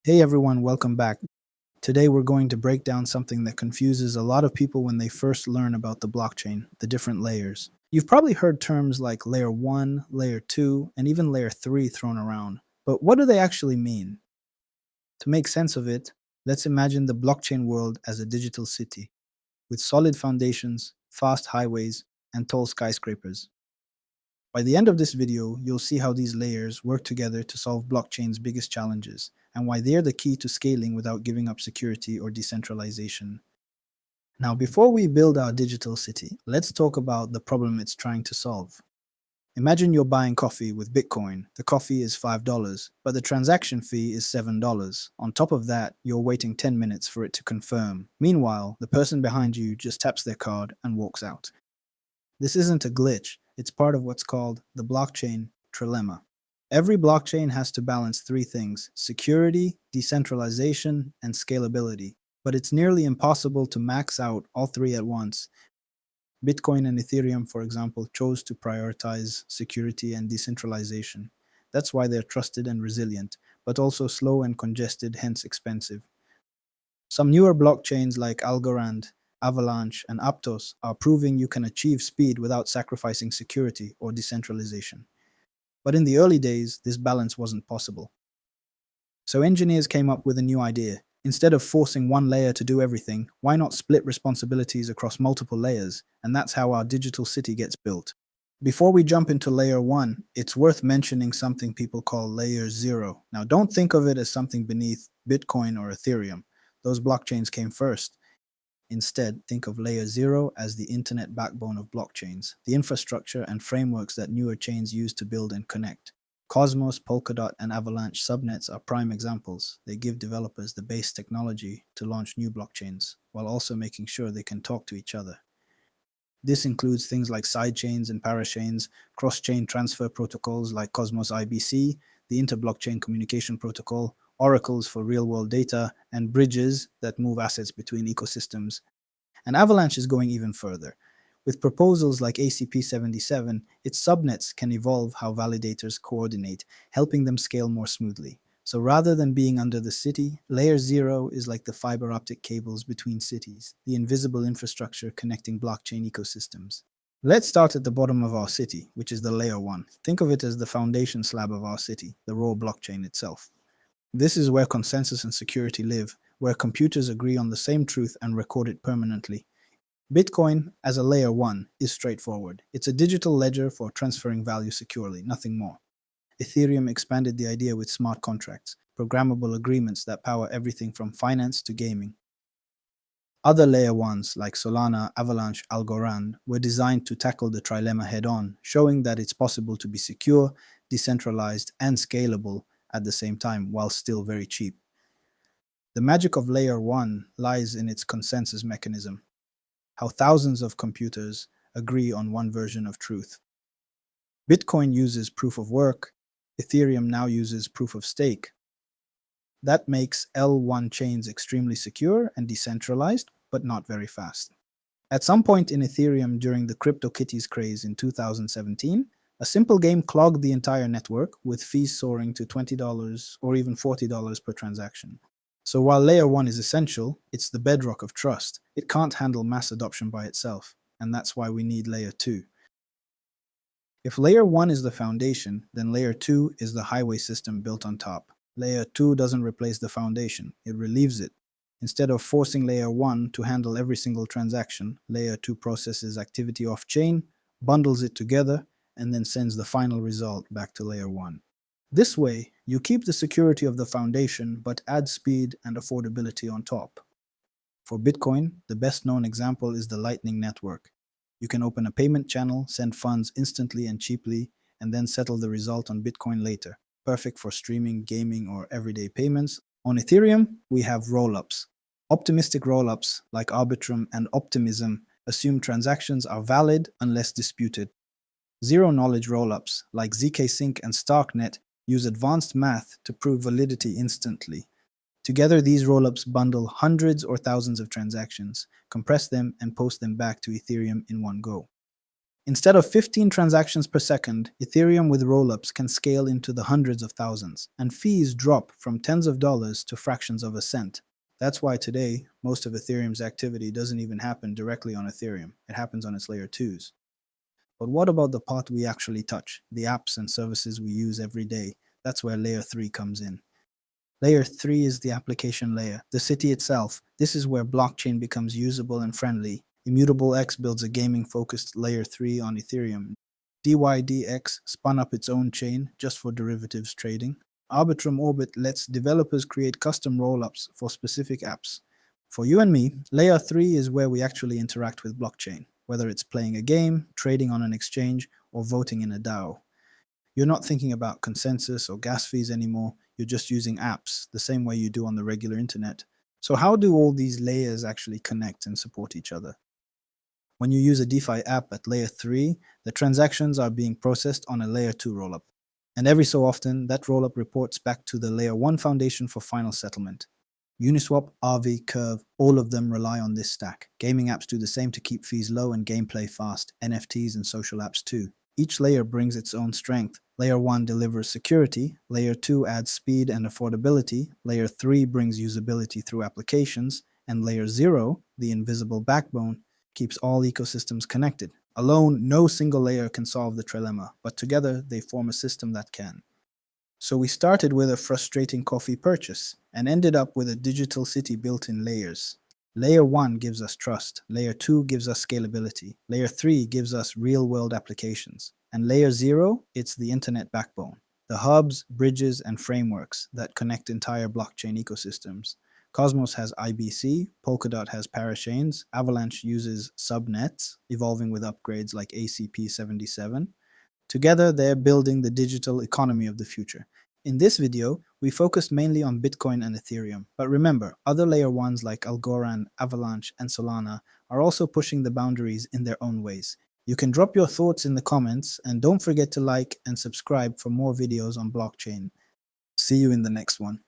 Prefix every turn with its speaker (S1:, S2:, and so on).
S1: Hey everyone, welcome back. Today we're going to break down something that confuses a lot of people when they first learn about the blockchain, the different layers. You've probably heard terms like layer 1, layer 2, and even layer 3 thrown around. But what do they actually mean? To make sense of it, let's imagine the blockchain world as a digital city with solid foundations, fast highways, and tall skyscrapers. By the end of this video, you'll see how these layers work together to solve blockchain's biggest challenges, and why they're the key to scaling without giving up security or decentralization. Now, before we build our digital city, let's talk about the problem it's trying to solve. Imagine you're buying coffee with Bitcoin. The coffee is $5, but the transaction fee is $7. On top of that, you're waiting 10 minutes for it to confirm. Meanwhile, the person behind you just taps their card and walks out. This isn't a glitch, it's part of what's called the blockchain trilemma. Every blockchain has to balance three things: security, decentralization, and scalability. But it's nearly impossible to max out all three at once. Bitcoin and Ethereum, for example, chose to prioritize security and decentralization. That's why they're trusted and resilient, but also slow and congested, hence expensive. Some newer blockchains like Algorand, Avalanche, and Aptos are proving you can achieve speed without sacrificing security or decentralization. But in the early days, this balance wasn't possible. So engineers came up with a new idea. Instead of forcing one layer to do everything, why not split responsibilities across multiple layers? And that's how our digital city gets built. Before we jump into layer 1, it's worth mentioning something people call layer 0. Now, don't think of it as something beneath Bitcoin or Ethereum. Those blockchains came first. Instead, think of layer 0 as the internet backbone of blockchains, the infrastructure and frameworks that newer chains use to build and connect. Cosmos, Polkadot, and Avalanche subnets are prime examples. They give developers the base technology to launch new blockchains, while also making sure they can talk to each other. This includes things like sidechains and parachains, cross-chain transfer protocols like Cosmos IBC, the inter-blockchain communication protocol, oracles for real-world data, and bridges that move assets between ecosystems. And Avalanche is going even further. With proposals like ACP77, its subnets can evolve how validators coordinate, helping them scale more smoothly. So rather than being under the city, layer 0 is like the fiber optic cables between cities, the invisible infrastructure connecting blockchain ecosystems. Let's start at the bottom of our city, which is the layer 1. Think of it as the foundation slab of our city, the raw blockchain itself. This is where consensus and security live, where computers agree on the same truth and record it permanently. Bitcoin, as a layer 1, is straightforward. It's a digital ledger for transferring value securely, nothing more. Ethereum expanded the idea with smart contracts, programmable agreements that power everything from finance to gaming. Other layer 1s like Solana, Avalanche, Algorand were designed to tackle the trilemma head on, showing that it's possible to be secure, decentralized, and scalable at the same time while still very cheap. The magic of layer 1 lies in its consensus mechanism, how thousands of computers agree on one version of truth. Bitcoin uses proof of work, Ethereum now uses proof of stake. That makes L1 chains extremely secure and decentralized, but not very fast. At some point in Ethereum during the CryptoKitties craze in 2017, a simple game clogged the entire network, with fees soaring to $20 or even $40 per transaction. So while layer 1 is essential, it's the bedrock of trust. It can't handle mass adoption by itself, and that's why we need layer 2. If layer 1 is the foundation, then layer 2 is the highway system built on top. Layer 2 doesn't replace the foundation, it relieves it. Instead of forcing layer 1 to handle every single transaction, layer 2 processes activity off-chain, bundles it together, and then sends the final result back to layer 1. This way, you keep the security of the foundation but add speed and affordability on top. For Bitcoin, the best known example is the Lightning Network. You can open a payment channel, send funds instantly and cheaply, and then settle the result on Bitcoin later. Perfect for streaming, gaming, or everyday payments. On Ethereum, we have rollups. Optimistic rollups like Arbitrum and Optimism assume transactions are valid unless disputed. Zero-knowledge rollups like zkSync and Starknet use advanced math to prove validity instantly. Together, these rollups bundle hundreds or thousands of transactions, compress them, and post them back to Ethereum in one go. Instead of 15 transactions per second, Ethereum with rollups can scale into the hundreds of thousands, and fees drop from tens of dollars to fractions of a cent. That's why today, most of Ethereum's activity doesn't even happen directly on Ethereum. It happens on its layer 2s. But what about the part we actually touch, the apps and services we use every day? That's where layer 3 comes in. Layer 3 is the application layer, the city itself. This is where blockchain becomes usable and friendly. Immutable X builds a gaming focused layer 3 on Ethereum. DYDX spun up its own chain just for derivatives trading. Arbitrum Orbit lets developers create custom rollups for specific apps. For you and me, layer 3 is where we actually interact with blockchain, whether it's playing a game, trading on an exchange, or voting in a DAO. You're not thinking about consensus or gas fees anymore. You're just using apps the same way you do on the regular internet. So, how do all these layers actually connect and support each other? When you use a DeFi app at layer 3, the transactions are being processed on a layer 2 rollup. And every so often, that rollup reports back to the layer 1 foundation for final settlement. Uniswap, Aave, Curve, all of them rely on this stack. Gaming apps do the same to keep fees low and gameplay fast, NFTs and social apps too. Each layer brings its own strength. Layer 1 delivers security, Layer 2 adds speed and affordability, Layer 3 brings usability through applications, and Layer 0, the invisible backbone, keeps all ecosystems connected. Alone, no single layer can solve the trilemma, but together they form a system that can. So we started with a frustrating coffee purchase and ended up with a digital city built in layers. Layer 1 gives us trust, Layer 2 gives us scalability, Layer 3 gives us real-world applications, and Layer 0, it's the internet backbone, the hubs, bridges, and frameworks that connect entire blockchain ecosystems. Cosmos has IBC, Polkadot has parachains, Avalanche uses subnets, evolving with upgrades like ACP77. Together, they're building the digital economy of the future. In this video, we focused mainly on Bitcoin and Ethereum. But remember, other layer ones like Algorand, Avalanche, and Solana are also pushing the boundaries in their own ways. You can drop your thoughts in the comments, and don't forget to like and subscribe for more videos on blockchain. See you in the next one.